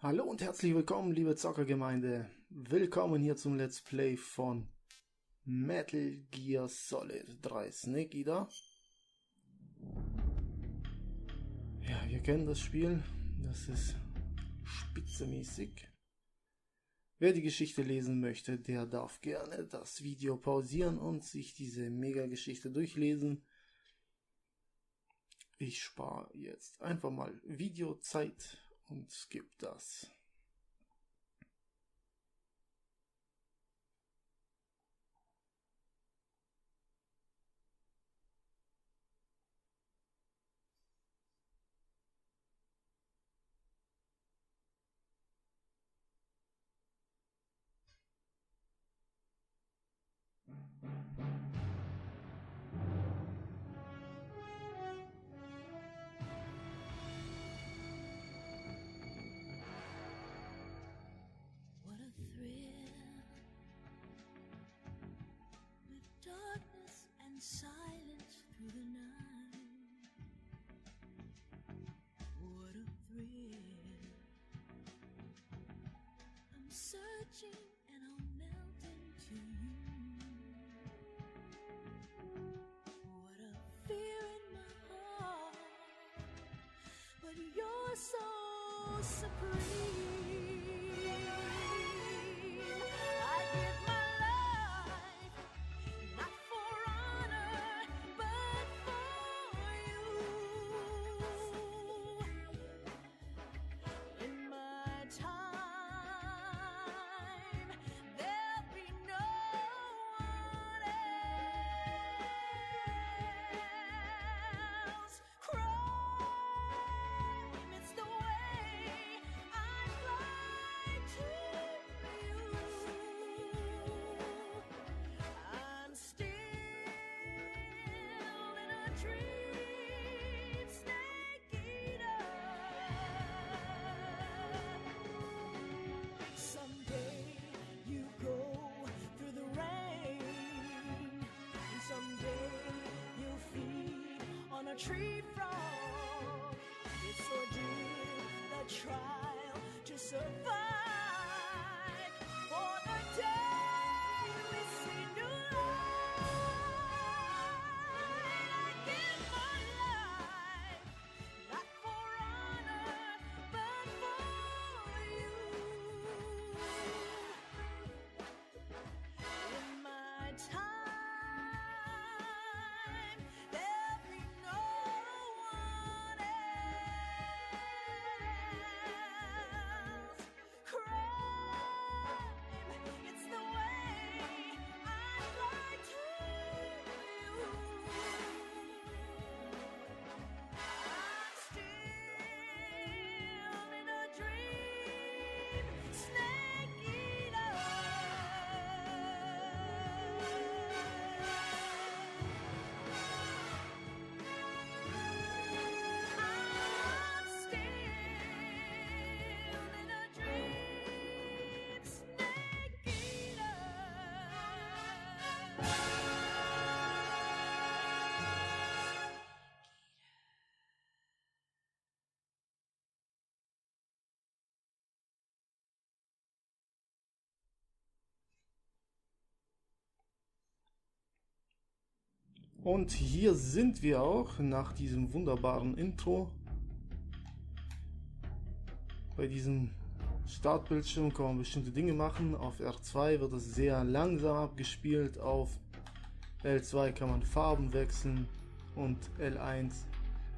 Hallo und herzlich willkommen, liebe Zockergemeinde. Willkommen hier zum Let's Play von Metal Gear Solid 3 Snake Eater. Ja, wir kennen das Spiel. Das ist spitzemäßig. Wer die Geschichte lesen möchte, der darf gerne das Video pausieren und sich diese Mega-Geschichte durchlesen. Ich spare jetzt einfach mal Videozeit und skip das. Darkness and silence through the night. What a thrill. I'm searching and I'll melt into you. What a fear in my heart, but you're so supreme. On a tree frog, it's ordeal, the trial to survive. For the day we see new light, I give my life, not for honor, but for you. In my time, Und hier sind wir auch nach diesem wunderbaren Intro. Bei diesem Startbildschirm kann man bestimmte Dinge machen. Auf R2 wird es sehr langsam abgespielt. Auf L2 kann man Farben wechseln. Und L1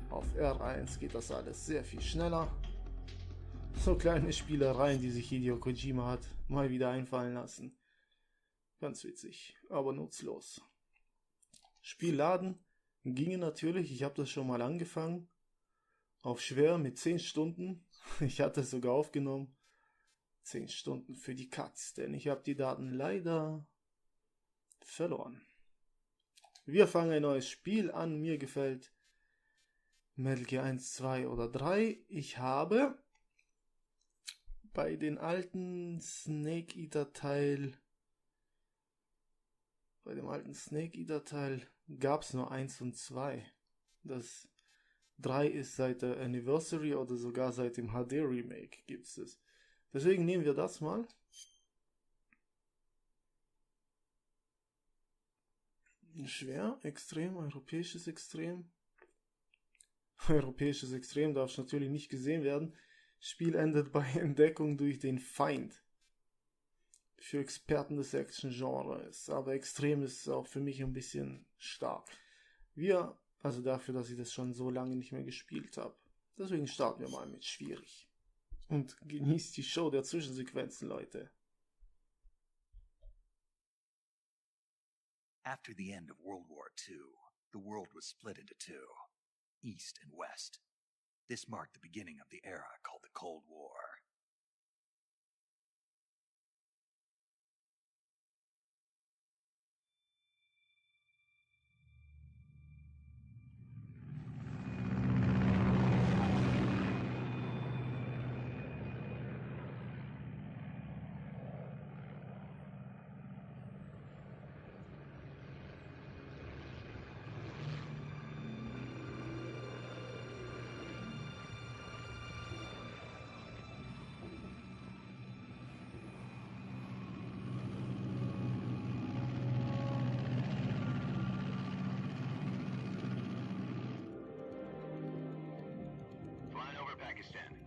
auf R1 geht das alles sehr viel schneller. So kleine Spielereien, die sich Hideo Kojima hat mal wieder einfallen lassen. Ganz witzig, aber nutzlos. Spiel laden ginge natürlich, ich habe das schon mal angefangen, auf schwer mit 10 Stunden, ich hatte es sogar aufgenommen, 10 Stunden für die Cuts, denn ich habe die Daten leider verloren. Wir fangen ein neues Spiel an, mir gefällt Metal Gear 1, 2 oder 3, ich habe bei den alten Snake Eater Teil gab es nur 1 und 2. Das 3 ist seit der Anniversary oder sogar seit dem HD Remake gibt es. Deswegen nehmen wir das mal. Schwer, extrem, europäisches Extrem. Europäisches Extrem darf natürlich nicht gesehen werden. Spiel endet bei Entdeckung durch den Feind. Für Experten des Action-Genres. Aber extrem ist auch für mich ein bisschen stark. Also dafür, dass ich das schon so lange nicht mehr gespielt habe. Deswegen starten wir mal mit schwierig. Und genießt die Show der Zwischensequenzen, Leute. After the end of World War II, the world was split into two, East and West. This marked the beginning of the era called the Cold War.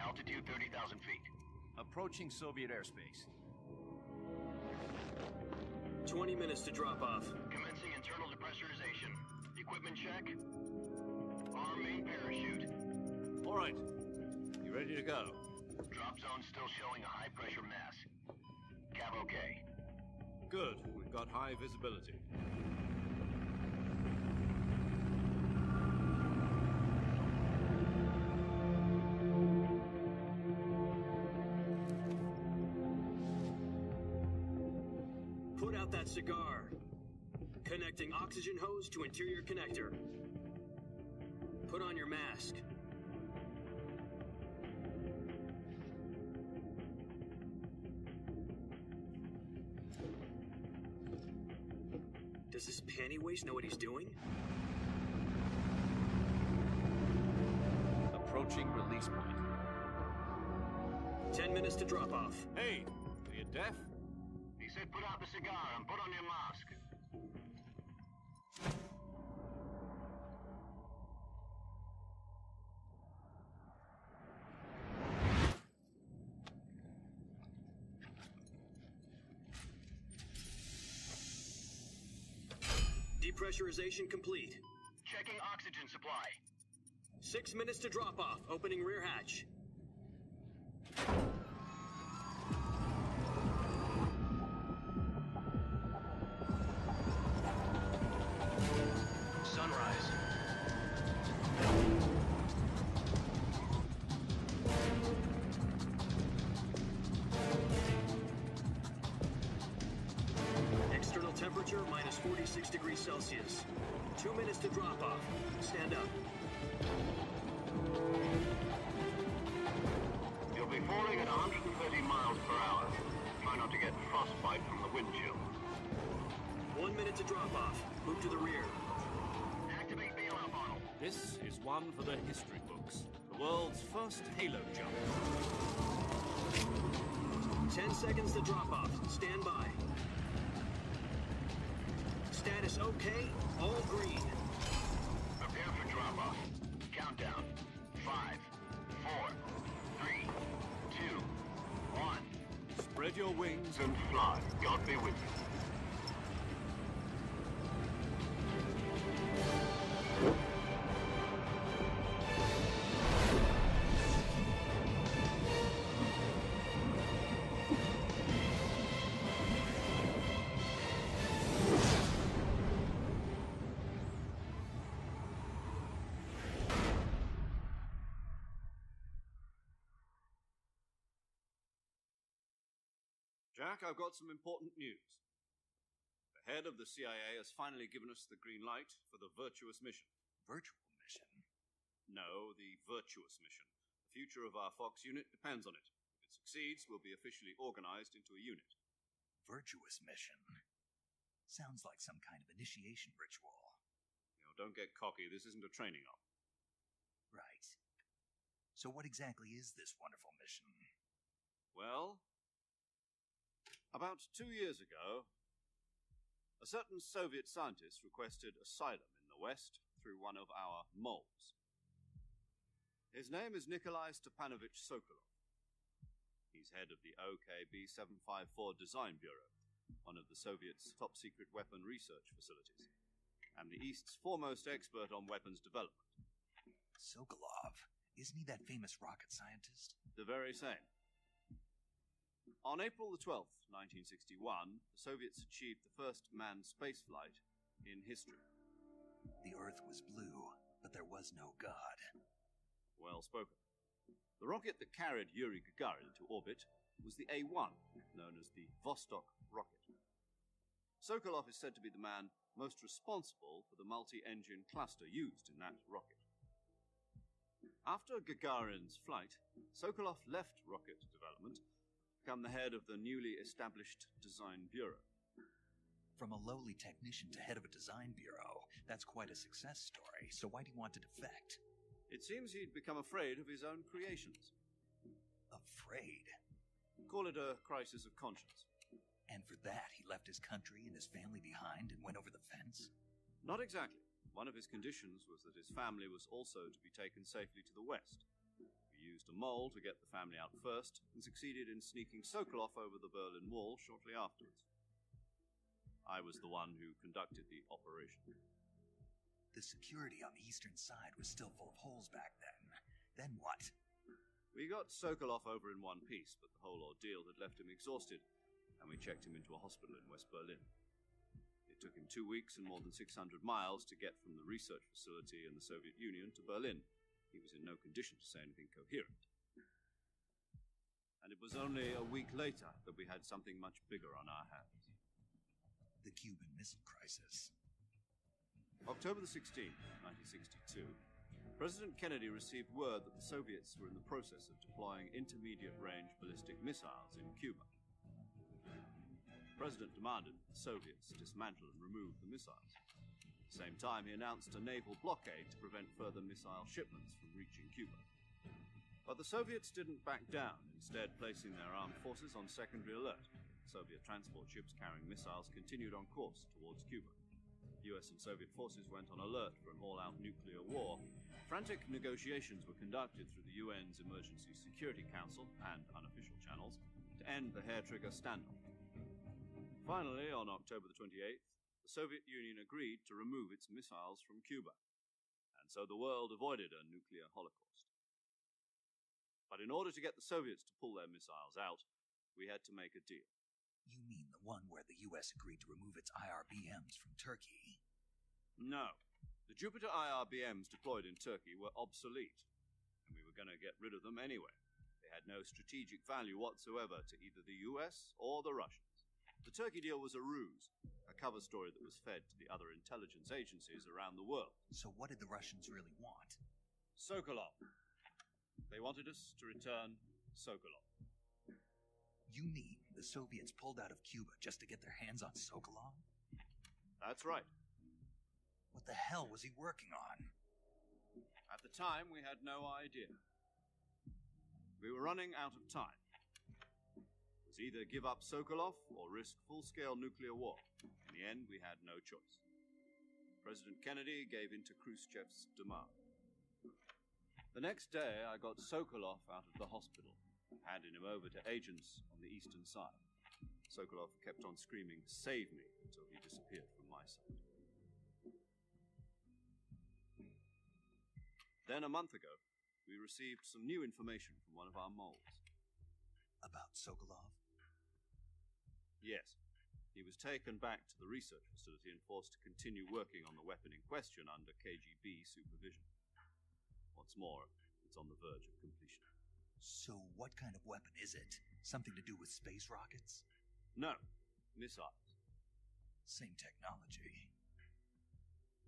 Altitude 30,000 feet. Approaching Soviet airspace. 20 minutes to drop off. Commencing internal depressurization. Equipment check. Arm main parachute. All right. You ready to go? Drop zone still showing a high pressure mass. Cav okay. Good. We've got high visibility. Put out that cigar. Connecting oxygen hose to interior connector. Put on your mask. Does this panty waste know what he's doing? Approaching release point. 10 minutes to drop off. Hey, are you deaf? He said put out the cigar and put on your mask. Depressurization complete. Checking oxygen supply. 6 minutes to drop off. Opening rear hatch. Sunrise. External temperature minus 46 degrees Celsius. 2 minutes to drop off. Stand up. You'll be falling at 130 miles per hour. Try not to get frostbite from the wind chill. 1 minute to drop off. Move to the rear. Activate bailout model. This is one for the history books. The world's first halo jump. 10 seconds to drop off. Stand by. Status okay. All green. Prepare for drop-off. Countdown. 5, 4, 3, 2, 1. Spread your wings And fly. God be with you. Jack, I've got some important news. The head of the CIA has finally given us the green light for the Virtuous mission. Virtual mission? No, the Virtuous mission. The future of our Fox unit depends on it. If it succeeds, we'll be officially organized into a unit. Virtuous mission? Sounds like some kind of initiation ritual. Don't get cocky. This isn't a training op. Right. So what exactly is this wonderful mission? Well, About 2 years ago, a certain Soviet scientist requested asylum in the West through one of our moles. His name is Nikolai Stepanovich Sokolov. He's head of the OKB-754 Design Bureau, one of the Soviets' top-secret weapon research facilities, and the East's foremost expert on weapons development. Sokolov? Isn't he that famous rocket scientist? The very same. On April the 12th, 1961, the Soviets achieved the first manned spaceflight in history. The Earth was blue, but there was no God. Well spoken. The rocket that carried Yuri Gagarin to orbit was the A-1, known as the Vostok rocket. Sokolov is said to be the man most responsible for the multi-engine cluster used in that rocket. After Gagarin's flight, Sokolov left rocket development to become the head of the newly established Design Bureau. From a lowly technician to head of a design bureau, that's quite a success story, so why do you want to defect? It seems he'd become afraid of his own creations. Afraid? Call it a crisis of conscience. And for that, he left his country and his family behind and went over the fence? Not exactly. One of his conditions was that his family was also to be taken safely to the West. We used a mole to get the family out first and succeeded in sneaking Sokolov over the Berlin Wall shortly afterwards. I was the one who conducted the operation. The security on the eastern side was still full of holes back then. Then what? We got Sokolov over in one piece, but the whole ordeal had left him exhausted, and we checked him into a hospital in West Berlin. It took him 2 weeks and more than 600 miles to get from the research facility in the Soviet Union to Berlin. He was in no condition to say anything coherent. And it was only a week later that we had something much bigger on our hands. The Cuban Missile Crisis. October the 16th, 1962, President Kennedy received word that the Soviets were in the process of deploying intermediate-range ballistic missiles in Cuba. The President demanded that the Soviets dismantle and remove the missiles. At the same time, he announced a naval blockade to prevent further missile shipments from reaching Cuba. But the Soviets didn't back down, instead placing their armed forces on secondary alert. Soviet transport ships carrying missiles continued on course towards Cuba. US and Soviet forces went on alert for an all-out nuclear war. Frantic negotiations were conducted through the UN's Emergency Security Council and unofficial channels to end the hair-trigger standoff. Finally, on October the 28th, the Soviet Union agreed to remove its missiles from Cuba, and so the world avoided a nuclear holocaust. But in order to get the Soviets to pull their missiles out, we had to make a deal. You mean the one where the US agreed to remove its IRBMs from Turkey? No. The Jupiter IRBMs deployed in Turkey were obsolete, and we were going to get rid of them anyway. They had no strategic value whatsoever to either the US or the Russians. The Turkey deal was a ruse, a cover story that was fed to the other intelligence agencies around the world. So what did the Russians really want? Sokolov. They wanted us to return Sokolov. You mean the Soviets pulled out of Cuba just to get their hands on Sokolov? That's right. What the hell was he working on? At the time, we had no idea. We were running out of time. It was either give up Sokolov or risk full-scale nuclear war. In the end, we had no choice. President Kennedy gave in to Khrushchev's demand. The next day, I got Sokolov out of the hospital, handing him over to agents on the eastern side. Sokolov kept on screaming, "Save me," until he disappeared from my side. Then, a month ago, we received some new information from one of our moles. About Sokolov? Yes. He was taken back to the research facility and forced to continue working on the weapon in question under KGB supervision. What's more, it's on the verge of completion. So what kind of weapon is it? Something to do with space rockets? No. Missiles. Same technology.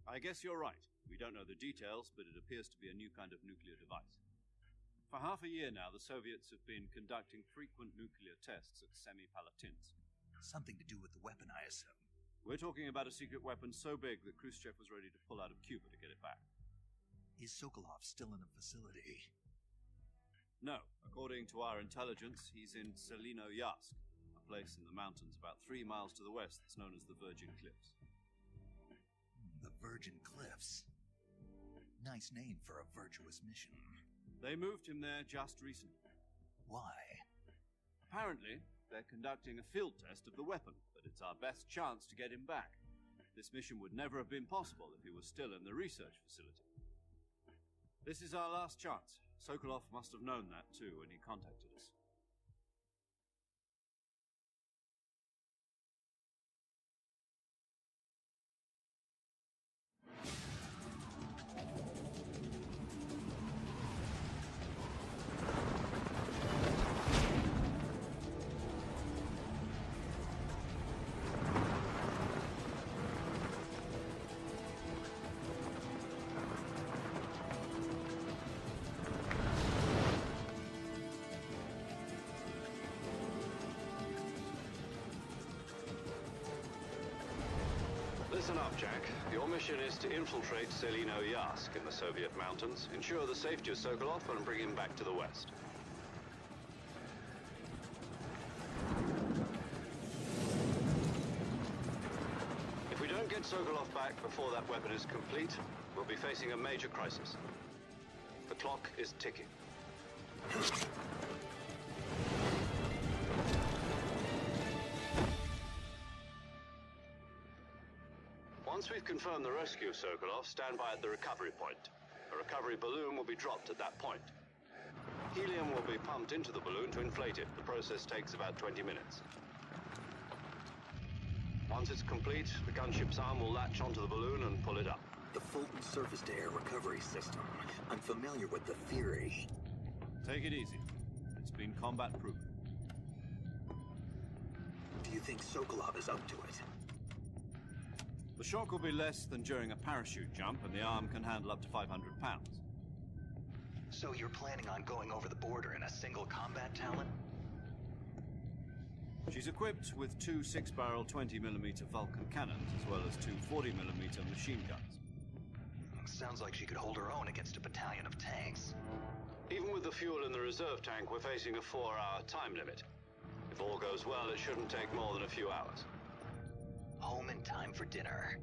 I guess you're right. We don't know the details, but it appears to be a new kind of nuclear device. For half a year now, the Soviets have been conducting frequent nuclear tests at Semipalatinsk. Something to do with the weapon, I assume. We're talking about a secret weapon so big that Khrushchev was ready to pull out of Cuba to get it back. Is Sokolov still in the facility? No. According to our intelligence, he's in Selinoyarsk, a place in the mountains about 3 miles to the west that's known as the Virgin Cliffs. The Virgin Cliffs. Nice name for a virtuous mission. They moved him there just recently. Why? Apparently, they're conducting a field test of the weapon, but it's our best chance to get him back. This mission would never have been possible if he was still in the research facility. This is our last chance. Sokolov must have known that too when he contacted us. Listen up, Jack. Your mission is to infiltrate Selino Yask in the Soviet mountains, ensure the safety of Sokolov, and bring him back to the west. If we don't get Sokolov back before that weapon is complete, we'll be facing a major crisis. The clock is ticking. Once we've confirmed the rescue of Sokolov, stand by at the recovery point. A recovery balloon will be dropped at that point. Helium will be pumped into the balloon to inflate it. The process takes about 20 minutes. Once it's complete, the gunship's arm will latch onto the balloon and pull it up. The Fulton surface-to-air recovery system. I'm familiar with the theory. Take it easy. It's been combat-proven. Do you think Sokolov is up to it? The shock will be less than during a parachute jump, and the arm can handle up to 500 pounds. So you're planning on going over the border in a single combat talon? She's equipped with 2 6-barrel 20mm Vulcan cannons, as well as 2 40mm machine guns. Sounds like she could hold her own against a battalion of tanks. Even with the fuel in the reserve tank, we're facing a 4-hour time limit. If all goes well, it shouldn't take more than a few hours. Home in time for dinner.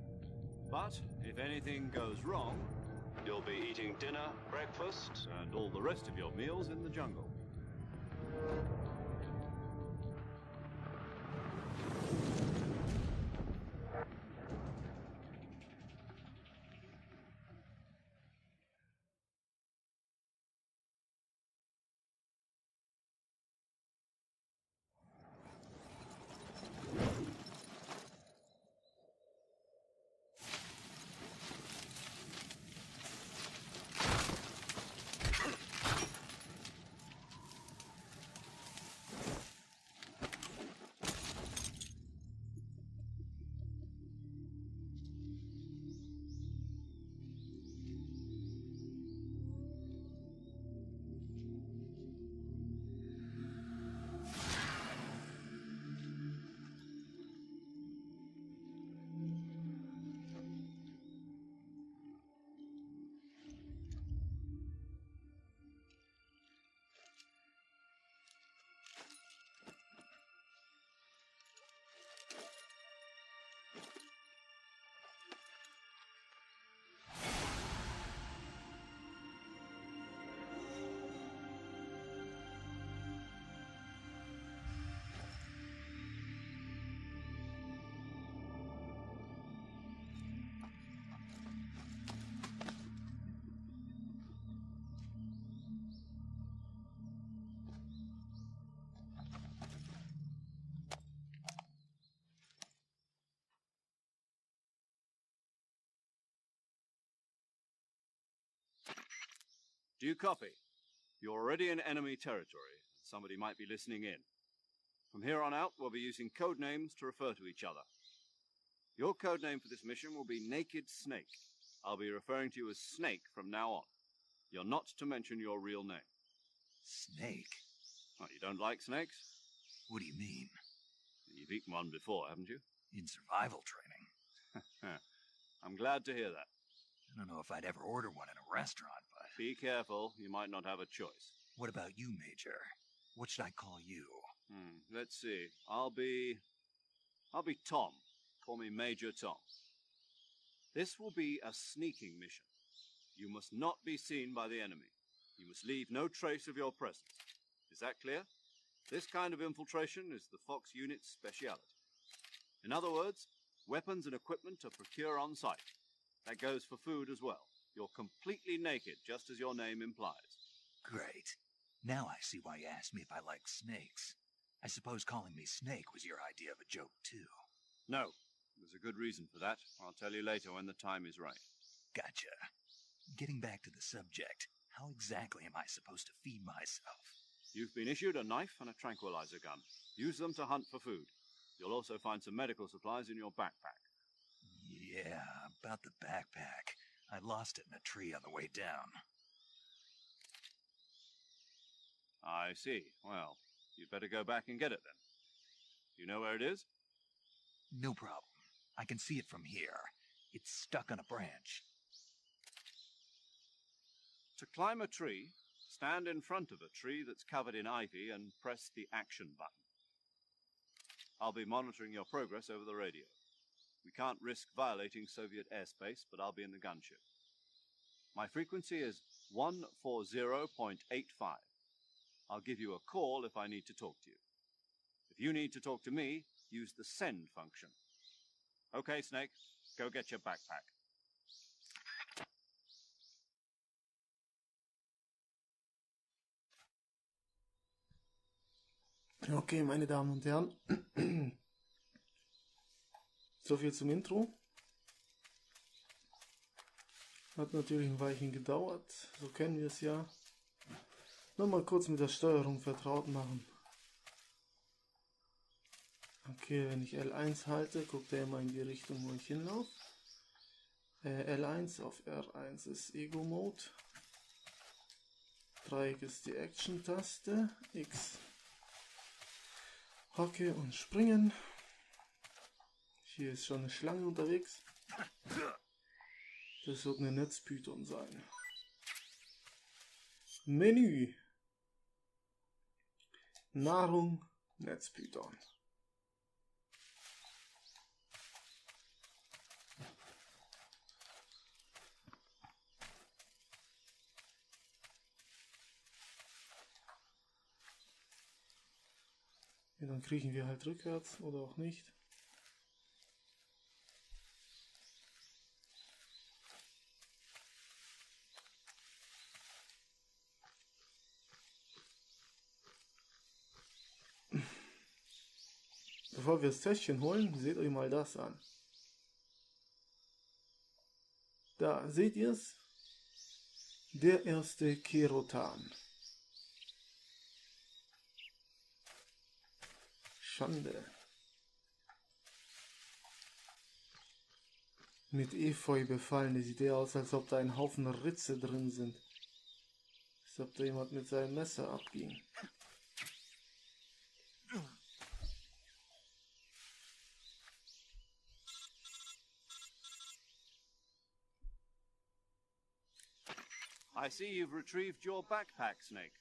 But if anything goes wrong, you'll be eating dinner, breakfast, and all the rest of your meals in the jungle. Do you copy? You're already in enemy territory. Somebody might be listening in. From here on out, we'll be using code names to refer to each other. Your code name for this mission will be Naked Snake. I'll be referring to you as Snake from now on. You're not to mention your real name. Snake? Oh, you don't like snakes? What do you mean? You've eaten one before, haven't you? In survival training. I'm glad to hear that. I don't know if I'd ever order one in a restaurant, but... Be careful, you might not have a choice. What about you, Major? What should I call you? Let's see. I'll be Tom. Call me Major Tom. This will be a sneaking mission. You must not be seen by the enemy. You must leave no trace of your presence. Is that clear? This kind of infiltration is the Fox unit's speciality. In other words, weapons and equipment are procured on site. That goes for food as well. You're completely naked, just as your name implies. Great. Now I see why you asked me if I like snakes. I suppose calling me Snake was your idea of a joke, too. No, there's a good reason for that. I'll tell you later when the time is right. Gotcha. Getting back to the subject, how exactly am I supposed to feed myself? You've been issued a knife and a tranquilizer gun. Use them to hunt for food. You'll also find some medical supplies in your backpack. Yeah, about the backpack. I lost it in a tree on the way down. I see. Well, you'd better go back and get it then. You know where it is? No problem. I can see it from here. It's stuck on a branch. To climb a tree, stand in front of a tree that's covered in ivy and press the action button. I'll be monitoring your progress over the radio. We can't risk violating Soviet airspace, but I'll be in the gunship. My frequency is 140.85. I'll give you a call if I need to talk to you. If you need to talk to me, use the send function. Okay, Snake, go get your backpack. Okay, meine Damen und Herren. So viel zum Intro. Hat natürlich ein Weilchen gedauert, so kennen wir es ja. Nochmal kurz mit der Steuerung vertraut machen. Okay, wenn ich L1 halte, guckt er immer in die Richtung, wo ich hinlaufe. L1 auf R1 ist Ego-Mode. Dreieck ist die Action-Taste. X Hocke und Springen. Hier ist schon eine Schlange unterwegs. Das wird eine Netzpython sein. Menü. Nahrung, Netzpython. Ja, dann kriechen wir halt rückwärts oder auch nicht. Bevor wir das Täschchen holen, seht euch mal das an. Da, seht ihr es? Der erste Kerotan. Schande. Mit Efeu befallen. Der sieht eher aus, als ob da ein Haufen Ritze drin sind. Als ob da jemand mit seinem Messer abging. I see you've retrieved your backpack, Snake.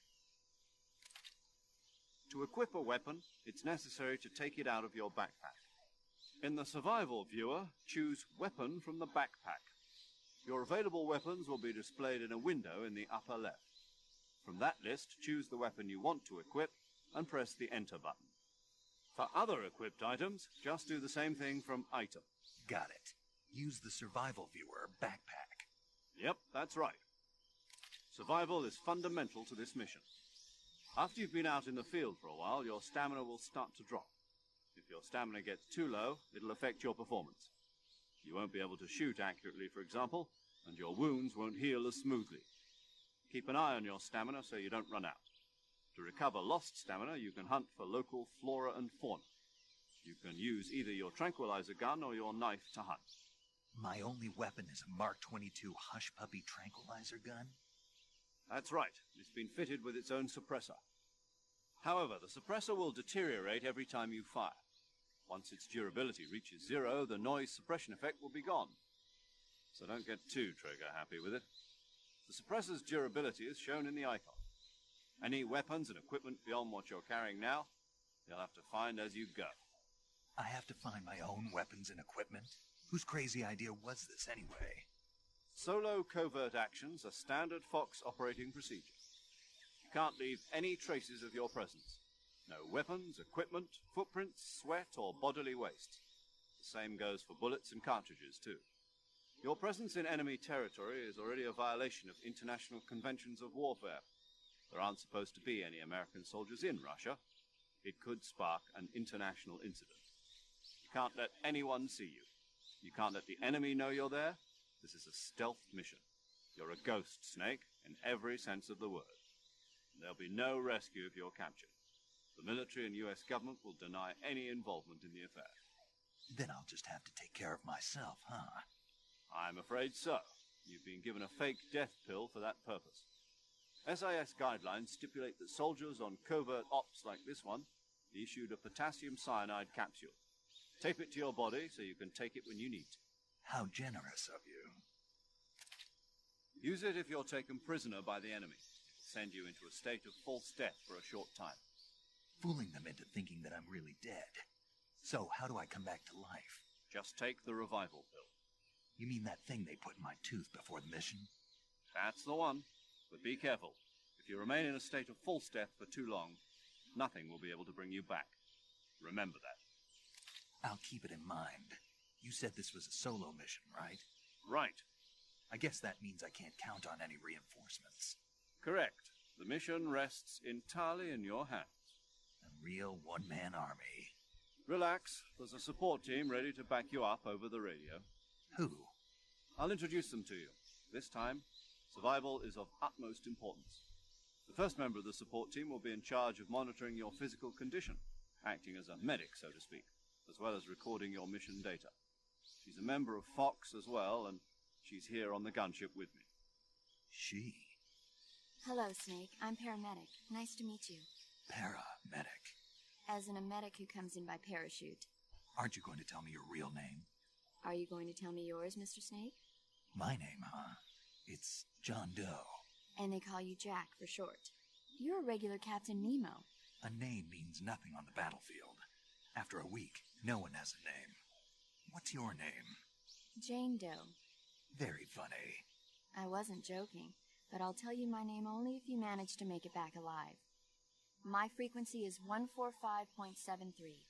To equip a weapon, it's necessary to take it out of your backpack. In the survival viewer, choose Weapon from the backpack. Your available weapons will be displayed in a window in the upper left. From that list, choose the weapon you want to equip and press the Enter button. For other equipped items, just do the same thing from Item. Got it. Use the survival viewer backpack. Yep, that's right. Survival is fundamental to this mission. After you've been out in the field for a while, your stamina will start to drop. If your stamina gets too low, it'll affect your performance. You won't be able to shoot accurately, for example, and your wounds won't heal as smoothly. Keep an eye on your stamina so you don't run out. To recover lost stamina, you can hunt for local flora and fauna. You can use either your tranquilizer gun or your knife to hunt. My only weapon is a Mark 22 Hush Puppy tranquilizer gun? That's right. It's been fitted with its own suppressor. However, the suppressor will deteriorate every time you fire. Once its durability reaches 0, the noise suppression effect will be gone. So don't get too trigger happy with it. The suppressor's durability is shown in the icon. Any weapons and equipment beyond what you're carrying now, you'll have to find as you go. I have to find my own weapons and equipment? Whose crazy idea was this anyway? Solo covert actions are standard Fox operating procedure. You can't leave any traces of your presence. No weapons, equipment, footprints, sweat, or bodily waste. The same goes for bullets and cartridges, too. Your presence in enemy territory is already a violation of international conventions of warfare. There aren't supposed to be any American soldiers in Russia. It could spark an international incident. You can't let anyone see you. You can't let the enemy know you're there. This is a stealth mission. You're a ghost, Snake, in every sense of the word. There'll be no rescue if you're captured. The military and US government will deny any involvement in the affair. Then I'll just have to take care of myself, huh? I'm afraid so. You've been given a fake death pill for that purpose. SIS guidelines stipulate that soldiers on covert ops like this one be issued a potassium cyanide capsule. Tape it to your body so you can take it when you need to. How generous of you. Use it if you're taken prisoner by the enemy. It'll send you into a state of false death for a short time. Fooling them into thinking that I'm really dead. So how do I come back to life? Just take the revival pill. You mean that thing they put in my tooth before the mission? That's the one. But be careful. If you remain in a state of false death for too long, nothing will be able to bring you back. Remember that. I'll keep it in mind. You said this was a solo mission, right? Right. I guess that means I can't count on any reinforcements. Correct. The mission rests entirely in your hands. A real one-man army. Relax. There's a support team ready to back you up over the radio. Who? I'll introduce them to you. This time, survival is of utmost importance. The first member of the support team will be in charge of monitoring your physical condition, acting as a medic, so to speak, as well as recording your mission data. She's a member of Fox as well, and she's here on the gunship with me. She? Hello, Snake. I'm paramedic. Nice to meet you. Paramedic. As in a medic who comes in by parachute. Aren't you going to tell me your real name? Are you going to tell me yours, Mr. Snake? My name, huh? It's John Doe. And they call you Jack for short. You're a regular Captain Nemo. A name means nothing on the battlefield. After a week, no one has a name. What's your name? Jane Doe. Very funny. I wasn't joking, but I'll tell you my name only if you manage to make it back alive. My frequency is 145.73.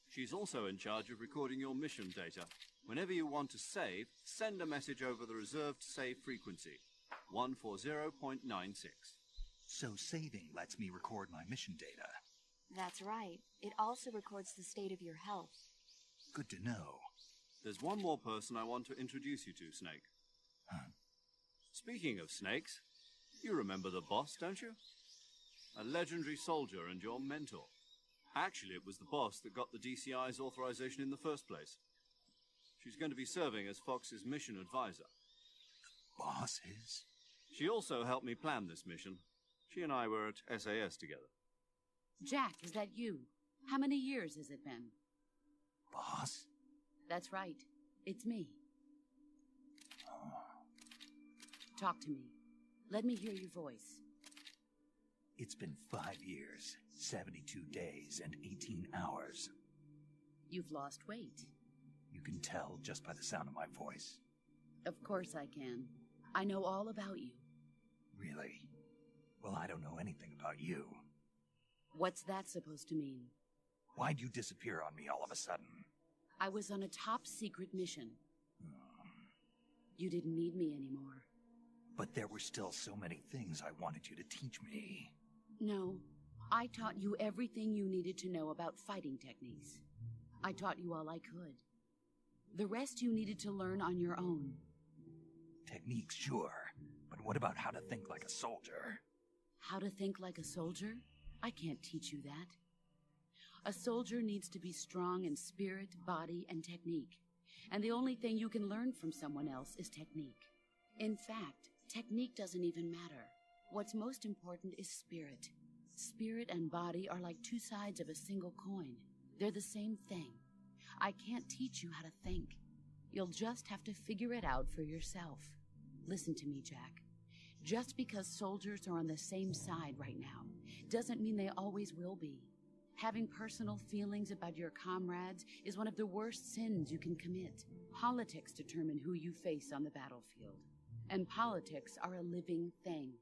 She's also in charge of recording your mission data. Whenever you want to save, send a message over the reserved save frequency, 140.96. So saving lets me record my mission data. That's right. It also records the state of your health. Good to know. There's one more person I want to introduce you to, Snake. Huh? Speaking of snakes, you remember the boss, don't you? A legendary soldier and your mentor. Actually, it was the boss that got the DCI's authorization in the first place. She's going to be serving as Fox's mission advisor. Boss is? She also helped me plan this mission. She and I were at SAS together. Jack, is that you? How many years has it been? Boss? That's right. It's me. Talk to me. Let me hear your voice. It's been 5 years, 72 days, and 18 hours. You've lost weight. You can tell just by the sound of my voice. Of course I can. I know all about you. Really? Well, I don't know anything about you. What's that supposed to mean? Why'd you disappear on me all of a sudden? I was on a top-secret mission. You didn't need me anymore. But there were still so many things I wanted you to teach me. No, I taught you everything you needed to know about fighting techniques. I taught you all I could. The rest you needed to learn on your own. Techniques, sure. But what about how to think like a soldier? How to think like a soldier? I can't teach you that. A soldier needs to be strong in spirit, body, and technique. And the only thing you can learn from someone else is technique. In fact, technique doesn't even matter. What's most important is spirit. Spirit and body are like two sides of a single coin. They're the same thing. I can't teach you how to think. You'll just have to figure it out for yourself. Listen to me, Jack. Just because soldiers are on the same side right now doesn't mean they always will be. Having personal feelings about your comrades is one of the worst sins you can commit. Politics determine who you face on the battlefield. And politics are a living thing.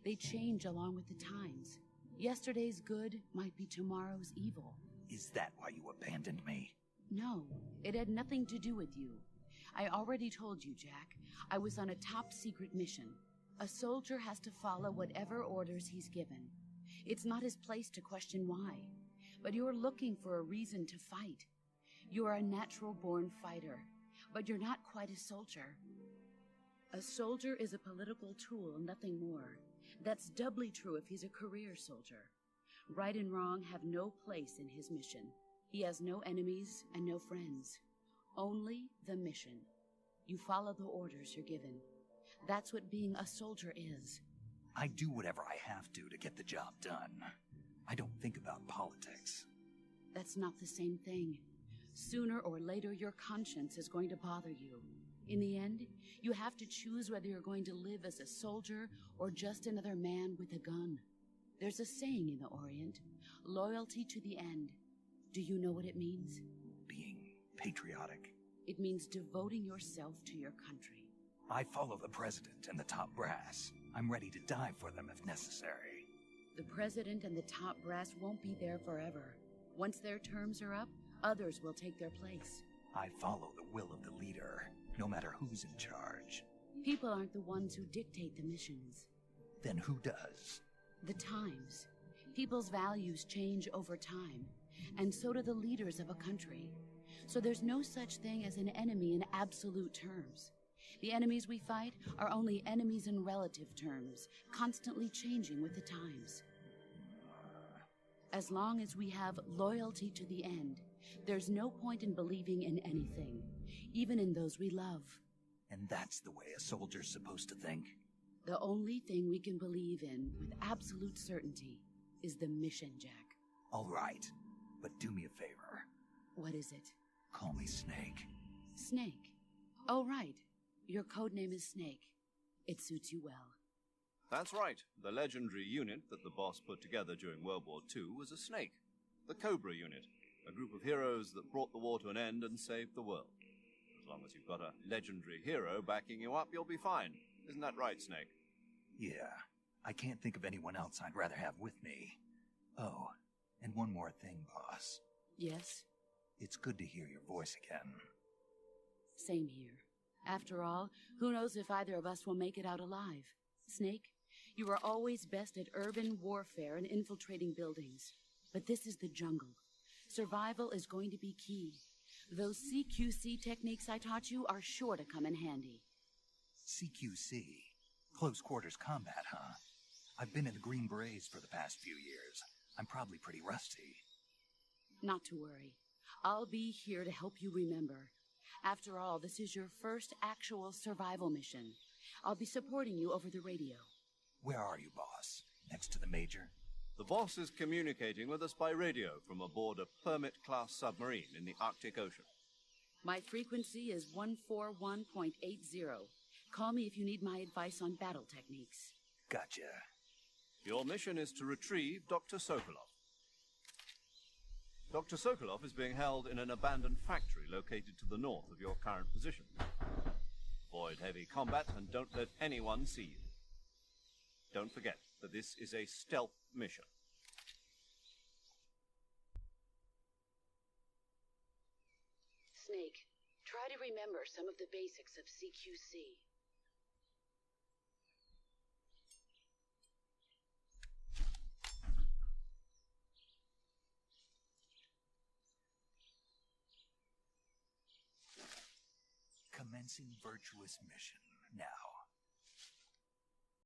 They change along with the times. Yesterday's good might be tomorrow's evil. Is that why you abandoned me? No, it had nothing to do with you. I already told you, Jack. I was on a top-secret mission. A soldier has to follow whatever orders he's given. It's not his place to question why. But you're looking for a reason to fight. You are a natural-born fighter, but you're not quite a soldier. A soldier is a political tool, nothing more. That's doubly true if he's a career soldier. Right and wrong have no place in his mission. He has no enemies and no friends. Only the mission. You follow the orders you're given. That's what being a soldier is. I do whatever I have to get the job done. I don't think about politics. That's not the same thing. Sooner or later, your conscience is going to bother you. In the end, you have to choose whether you're going to live as a soldier or just another man with a gun. There's a saying in the Orient, loyalty to the end. Do you know what it means? Being patriotic. It means devoting yourself to your country. I follow the president and the top brass. I'm ready to die for them if necessary. The president and the top brass won't be there forever. Once their terms are up, others will take their place. I follow the will of the leader, no matter who's in charge. People aren't the ones who dictate the missions. Then who does? The times. People's values change over time, and so do the leaders of a country. So there's no such thing as an enemy in absolute terms. The enemies we fight are only enemies in relative terms, constantly changing with the times. As long as we have loyalty to the end, there's no point in believing in anything, even in those we love. And that's the way a soldier's supposed to think? The only thing we can believe in with absolute certainty is the mission, Jack. All right, but do me a favor. What is it? Call me Snake. Snake? Oh, right. Your code name is Snake. It suits you well. That's right. The legendary unit that the boss put together during World War II was a snake. The Cobra unit. A group of heroes that brought the war to an end and saved the world. As long as you've got a legendary hero backing you up, you'll be fine. Isn't that right, Snake? Yeah. I can't think of anyone else I'd rather have with me. Oh, and one more thing, boss. Yes? It's good to hear your voice again. Same here. After all, who knows if either of us will make it out alive? Snake, you are always best at urban warfare and infiltrating buildings. But this is the jungle. Survival is going to be key. Those CQC techniques I taught you are sure to come in handy. CQC? Close quarters combat, huh? I've been in the Green Berets for the past few years. I'm probably pretty rusty. Not to worry. I'll be here to help you remember. After all, this is your first actual survival mission. I'll be supporting you over the radio. Where are you, boss? Next to the Major? The boss is communicating with us by radio from aboard a Permit-class submarine in the Arctic Ocean. My frequency is 141.80. Call me if you need my advice on battle techniques. Gotcha. Your mission is to retrieve Dr. Sokolov. Dr. Sokolov is being held in an abandoned factory located to the north of your current position. Avoid heavy combat and don't let anyone see you. Don't forget that this is a stealth mission. Snake, try to remember some of the basics of CQC. Commencing virtuous mission now.